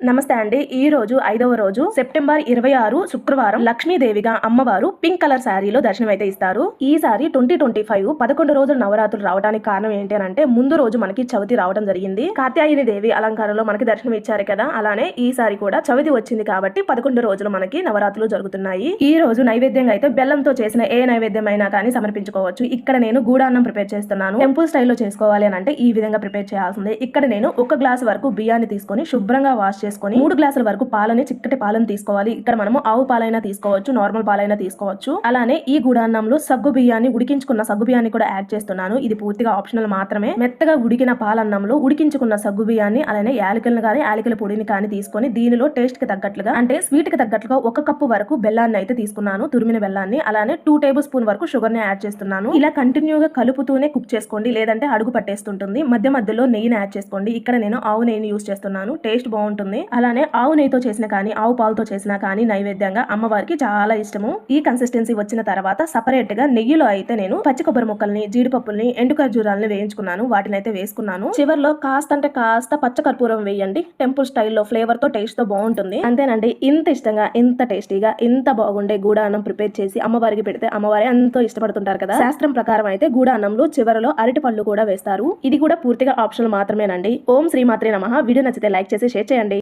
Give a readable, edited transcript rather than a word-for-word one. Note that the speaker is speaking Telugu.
నమస్తే అండి. ఈ రోజు 5వ రోజు సెప్టెంబర్ 26 శుక్రవారం లక్ష్మీదేవిగా అమ్మవారు పింక్ కలర్ శారీలో దర్శనం అయితే ఇస్తారు. ఈసారి 2025 11 రోజుల నవరాత్రులు రావడానికి కారణం ఏంటి అంటే ముందు రోజు మనకి చవితి రావడం జరిగింది. కాత్యాయని దేవి అలంకారంలో మనకి దర్శనం ఇచ్చారు కదా, అలానే ఈసారి కూడా చవితి వచ్చింది కాబట్టి 11 రోజులు మనకి నవరాత్రులు జరుగుతున్నాయి. ఈ రోజు నైవేద్యంగా అయితే బెల్లంతో చేసిన ఏ నైవేద్యం అయినా కానీ సమర్పించుకోవచ్చు. ఇక్కడ నేను గూడాన్నం ప్రిపేర్ చేస్తున్నాను. టెంపుల్ స్టైల్లో చేసుకోవాలి అని అంటే ఈ విధంగా ప్రిపేర్ చేయాల్సిందే. ఇక్కడ నేను 1 గ్లాస్ వరకు బియ్యాన్ని తీసుకొని శుభ్రంగా వాష్ చేసుకొని 3 గ్లాసుల వరకు పాలని, చిక్కటి పాలను తీసుకోవాలి. ఇక్కడ మనము ఆవు పాలైనా తీసుకోవచ్చు, నార్మల్ పాలైనా తీసుకోవచ్చు. అలానే ఈ గుడాన్నంలో సగ్గు బియ్యాన్ని, ఉడికించుకున్న సగ్గు బియ్యాన్ని కూడా యాడ్ చేస్తున్నాను. ఇది పూర్తిగా ఆప్షనల్ మాత్రమే. మెత్తగా ఉడికిన పాలన్నంలో ఉడికించుకున్న సగ్గు బియ్యాన్ని, అలానే యాలకులను కానీ యాలకుల పొడిని కానీ తీసుకొని దీనిలో టేస్ట్ కి తగ్గట్లుగా అంటే స్వీట్ కి తగ్గట్లుగా 1 కప్పు వరకు బెల్లాన్ని అయితే తీసుకున్నాను, తురిమిన బెల్లాన్ని. అలానే 2 టేబుల్ స్పూన్ వరకు షుగర్ ని యాడ్ చేస్తున్నాను. ఇలా కంటిన్యూగా కలుపుతూనే కుక్ చేసుకోండి, లేదంటే అడుగు పట్టేస్తుంటుంది. మధ్య మధ్యలో నెయ్యిని యాడ్ చేసుకోండి. ఇక్కడ నేను ఆవు నెయ్యిని యూజ్ చేస్తున్నాను, టేస్ట్ బాగుంటుంది. అలానే ఆవు నెయ్యితో చేసిన కానీ ఆవు పాలతో చేసినా కానీ నైవేద్యంగా అమ్మవారికి చాలా ఇష్టము. ఈ కన్సిస్టెన్సీ వచ్చిన తర్వాత సపరేట్ గా నెయ్యిలో అయితే నేను పచ్చి కొబ్బరి ముక్కల్ని, జీడిపప్పుల్ని, ఎండు ఖర్జూరాలని వేయించుకున్నాను. వాటిని అయితే వేసుకున్నాను. చివర్లో కాస్త పచ్చ కర్పూరం వేయండి. టెంపుల్ స్టైల్లో ఫ్లేవర్ తో టేస్ట్ తో బాగుంటుంది. అంతేనండి. ఇంత ఇష్టంగా, ఇంత టేస్టీగా, ఇంత బాగుండే గూడాన్నం ప్రిపేర్ చేసి అమ్మవారికి పెడితే అమ్మవారి ఎంతో ఇష్టపడుతుంటారు కదా. శాస్త్రం ప్రకారం అయితే గూడాన్నంలో చివరలో అరటి పళ్ళు కూడా వేస్తారు. ఇది కూడా పూర్తిగా ఆప్షనల్ మాత్రమేనండి. ఓం శ్రీమాత్రే నమః. వీడియో నచ్చితే లైక్ చేసి షేర్ చేయండి.